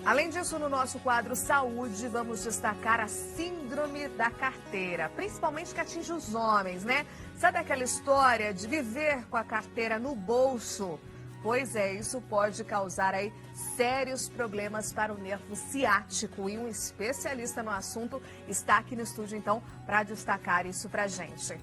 Além disso, no nosso quadro Saúde, vamos destacar a síndrome da carteira, principalmente que atinge os homens, né? Sabe aquela história de viver com a carteira no bolso? Pois é, isso pode causar aí sérios problemas para o nervo ciático e um especialista no assunto está aqui no estúdio, então, para destacar isso pra gente.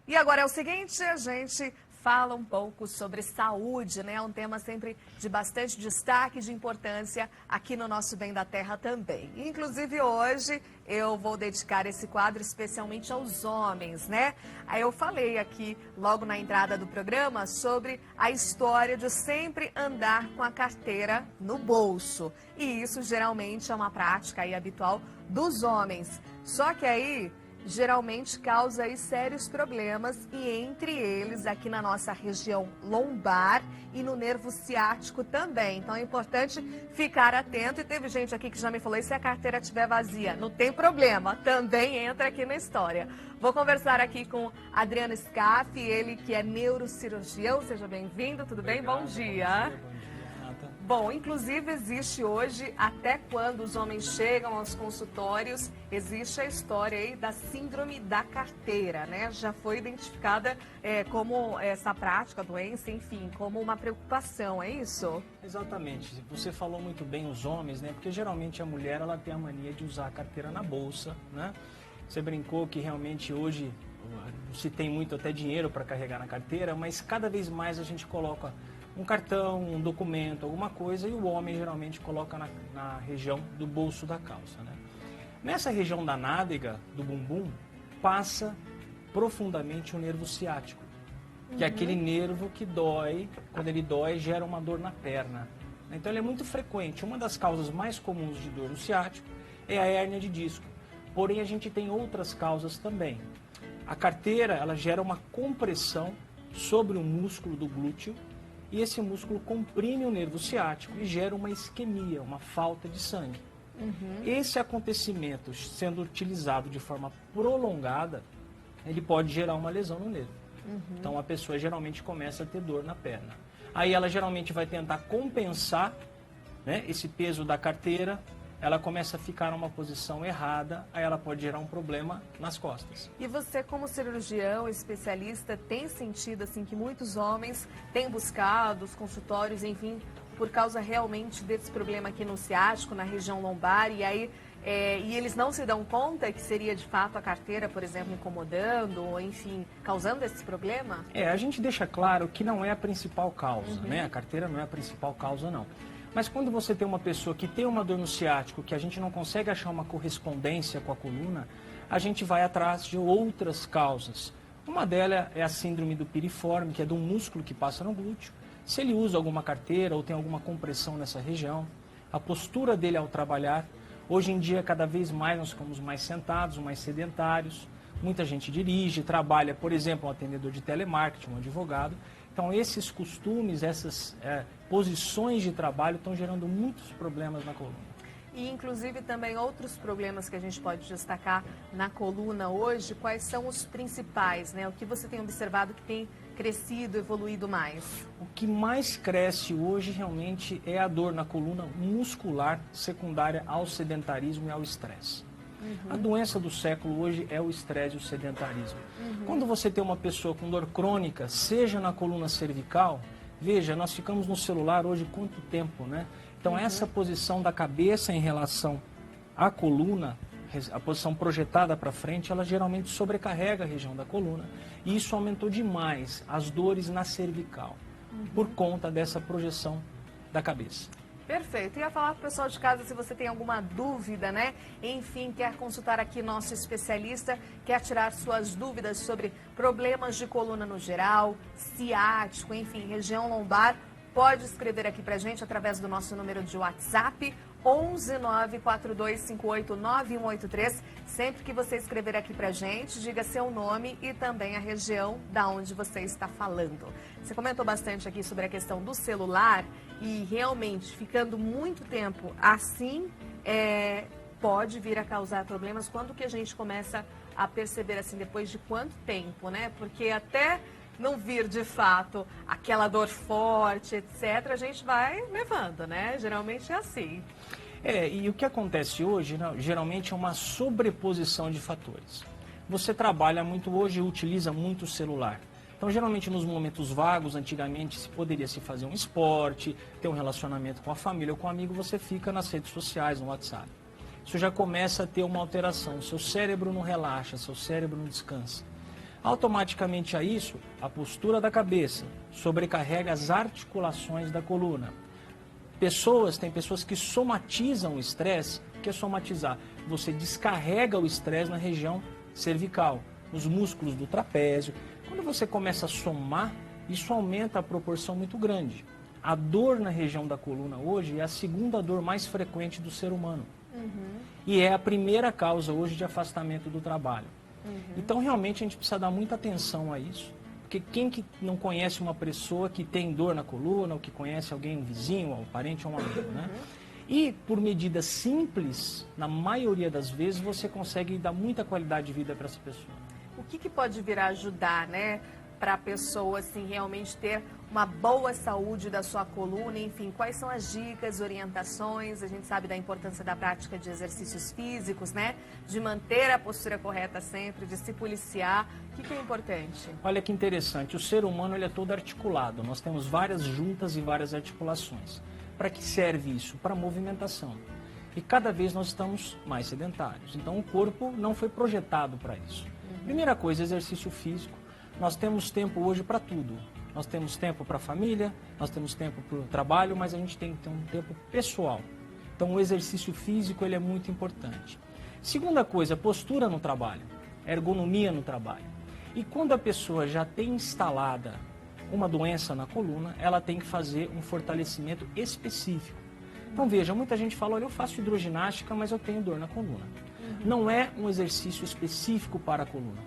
E agora é o seguinte, a gente fala um pouco sobre saúde, né? É um tema sempre de bastante destaque, de importância aqui no nosso Bem da Terra também. Inclusive hoje eu vou dedicar esse quadro especialmente aos homens, né? Aí eu falei aqui logo na entrada do programa sobre a história de sempre andar com a carteira no bolso. E isso geralmente é uma prática aí habitual dos homens. Só que aí geralmente causa aí sérios problemas e entre eles aqui na nossa região lombar e no nervo ciático também. Então é importante ficar atento e teve gente aqui que já me falou, e se a carteira estiver vazia? Não tem problema, também entra aqui na história. Vou conversar aqui com Adriano Scaff, ele que é neurocirurgião, seja bem-vindo, tudo bem? Bom dia. Bom, inclusive existe hoje, até quando os homens chegam aos consultórios, existe a história aí da síndrome da carteira, né? Já foi identificada como essa prática, doença, enfim, como uma preocupação, é isso? Exatamente. Você falou muito bem os homens, né? Porque geralmente a mulher, ela tem a mania de usar a carteira na bolsa, né? Você brincou que realmente hoje se tem muito até dinheiro para carregar na carteira, mas cada vez mais a gente coloca um cartão, um documento, alguma coisa, e o homem geralmente coloca na região do bolso da calça, né? Nessa região da nádega, do bumbum, passa profundamente o nervo ciático, que é aquele nervo que dói, quando ele dói, gera uma dor na perna. Então ele é muito frequente. Uma das causas mais comuns de dor no ciático é a hérnia de disco. Porém, a gente tem outras causas também. A carteira, ela gera uma compressão sobre o músculo do glúteo, e esse músculo comprime o nervo ciático e gera uma isquemia, uma falta de sangue. Esse acontecimento, sendo utilizado de forma prolongada, ele pode gerar uma lesão no nervo. Então a pessoa geralmente começa a ter dor na perna. Aí ela geralmente vai tentar compensar, né, esse peso da carteira, ela começa a ficar numa posição errada, aí ela pode gerar um problema nas costas. E você, como cirurgião, especialista, tem sentido assim que muitos homens têm buscado os consultórios, enfim, por causa realmente desse problema aqui no ciático, na região lombar, e aí e eles não se dão conta que seria de fato a carteira, por exemplo, incomodando, ou enfim, causando esse problema? A gente deixa claro que não é a principal causa, né? A carteira não é a principal causa, não. Mas quando você tem uma pessoa que tem uma dor no ciático, que a gente não consegue achar uma correspondência com a coluna, a gente vai atrás de outras causas. Uma delas é a síndrome do piriforme, que é de um músculo que passa no glúteo. Se ele usa alguma carteira ou tem alguma compressão nessa região, a postura dele ao trabalhar, hoje em dia cada vez mais nós ficamos mais sentados, mais sedentários, muita gente dirige, trabalha, por exemplo, um atendedor de telemarketing, um advogado. Então, esses costumes, essas posições de trabalho estão gerando muitos problemas na coluna. E, inclusive, também outros problemas que a gente pode destacar na coluna hoje, quais são os principais, né? O que você tem observado que tem crescido, evoluído mais? O que mais cresce hoje realmente é a dor na coluna muscular secundária ao sedentarismo e ao estresse. A doença do século hoje é o estresse e o sedentarismo. Quando você tem uma pessoa com dor crônica, seja na coluna cervical, veja, nós ficamos no celular hoje quanto tempo, né? Então essa posição da cabeça em relação à coluna, a posição projetada para frente, ela geralmente sobrecarrega a região da coluna. E isso aumentou demais as dores na cervical, por conta dessa projeção da cabeça. Perfeito. Ia falar para o pessoal de casa se você tem alguma dúvida, né? Enfim, quer consultar aqui nosso especialista, quer tirar suas dúvidas sobre problemas de coluna no geral, ciático, enfim, região lombar, pode escrever aqui para a gente através do nosso número de WhatsApp, 11942589183. Sempre que você escrever aqui pra gente, diga seu nome e também a região da onde você está falando. Você comentou bastante aqui sobre a questão do celular e realmente ficando muito tempo assim, pode vir a causar problemas. Quando que a gente começa a perceber assim, depois de quanto tempo, né? Porque até não vir de fato aquela dor forte, etc., a gente vai levando, né? Geralmente é assim. E o que acontece hoje, né, geralmente é uma sobreposição de fatores. Você trabalha muito hoje e utiliza muito o celular. Então, geralmente, nos momentos vagos, antigamente, se poderia se fazer um esporte, ter um relacionamento com a família ou com um amigo, você fica nas redes sociais, no WhatsApp. Isso já começa a ter uma alteração. Seu cérebro não relaxa, seu cérebro não descansa. Automaticamente a isso, a postura da cabeça sobrecarrega as articulações da coluna. Tem pessoas que somatizam o estresse. O que é somatizar? Você descarrega o estresse na região cervical, nos músculos do trapézio. Quando você começa a somar, isso aumenta a proporção muito grande. A dor na região da coluna hoje é a segunda dor mais frequente do ser humano. E é a primeira causa hoje de afastamento do trabalho. Então, realmente, a gente precisa dar muita atenção a isso. Porque quem que não conhece uma pessoa que tem dor na coluna, ou que conhece alguém, um vizinho, um parente ou um amigo, né? E por medidas simples, na maioria das vezes, você consegue dar muita qualidade de vida para essa pessoa. O que pode vir a ajudar, né, para a pessoa assim, realmente ter uma boa saúde da sua coluna? Enfim, quais são as dicas, orientações? A gente sabe da importância da prática de exercícios físicos, né? De manter a postura correta sempre, de se policiar. O que é importante? Olha que interessante, o ser humano ele é todo articulado. Nós temos várias juntas e várias articulações. Para que serve isso? Para movimentação. E cada vez nós estamos mais sedentários. Então o corpo não foi projetado para isso. Primeira coisa, exercício físico. Nós temos tempo hoje para tudo. Nós temos tempo para a família, nós temos tempo para o trabalho, mas a gente tem que ter um tempo pessoal. Então o exercício físico ele é muito importante. Segunda coisa, postura no trabalho, ergonomia no trabalho. E quando a pessoa já tem instalada uma doença na coluna, ela tem que fazer um fortalecimento específico. Então veja, muita gente fala, olha, eu faço hidroginástica, mas eu tenho dor na coluna. Não é um exercício específico para a coluna.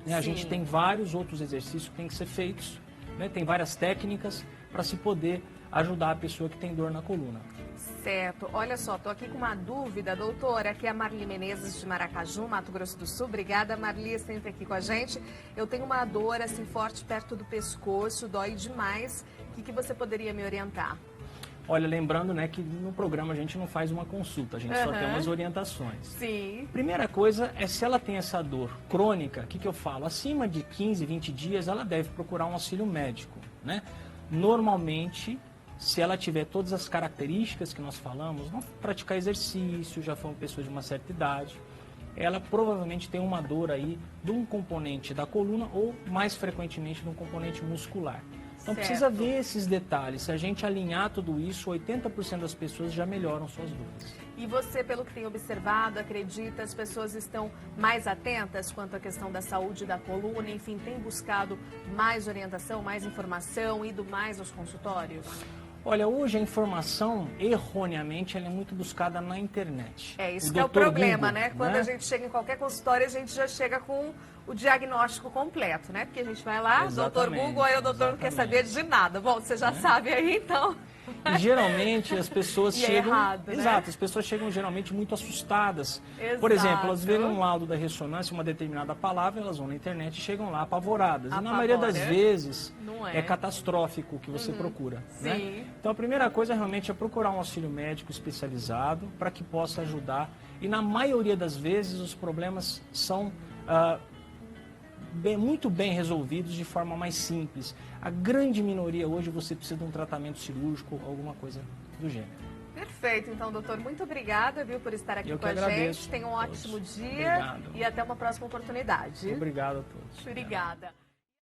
A gente tem vários outros exercícios que têm que ser feitos, né? Tem várias técnicas para se poder ajudar a pessoa que tem dor na coluna. Certo. Olha só, estou aqui com uma dúvida, doutora. Aqui é a Marli Menezes de Maracaju, Mato Grosso do Sul. Obrigada, Marli, sempre aqui com a gente. Eu tenho uma dor assim forte perto do pescoço, dói demais. O que você poderia me orientar? Olha, lembrando, né, que no programa a gente não faz uma consulta, a gente só tem umas orientações. Sim. Primeira coisa é se ela tem essa dor crônica, o que eu falo? Acima de 15, 20 dias, ela deve procurar um auxílio médico, né? Normalmente, se ela tiver todas as características que nós falamos, não praticar exercício, já foi uma pessoa de uma certa idade, ela provavelmente tem uma dor aí de um componente da coluna ou, mais frequentemente, de um componente muscular. Então precisa ver esses detalhes. Se a gente alinhar tudo isso, 80% das pessoas já melhoram suas dores. E você, pelo que tem observado, acredita, as pessoas estão mais atentas quanto à questão da saúde da coluna? Enfim, tem buscado mais orientação, mais informação, ido mais aos consultórios? Olha, hoje a informação, erroneamente, ela é muito buscada na internet. Isso que é o problema, Google, né? Quando a gente chega em qualquer consultório, a gente já chega com o diagnóstico completo, né? Porque a gente vai lá, doutor Google, aí o doutor não quer saber de nada. Bom, você já sabe aí, então... E geralmente as pessoas chegam... errado, né? Exato, as pessoas chegam geralmente muito assustadas. Por exemplo, elas veem um laudo da ressonância, uma determinada palavra, elas vão na internet e chegam lá apavoradas. E na maioria das vezes é catastrófico o que você procura. Né? Então a primeira coisa realmente é procurar um auxílio médico especializado para que possa ajudar. E na maioria das vezes os problemas são... muito bem resolvidos de forma mais simples. A grande minoria hoje você precisa de um tratamento cirúrgico ou alguma coisa do gênero. Perfeito, então, doutor, muito obrigada, viu, por estar aqui com a gente. Tenha um ótimo dia e até uma próxima oportunidade. Obrigado a todos. Obrigada.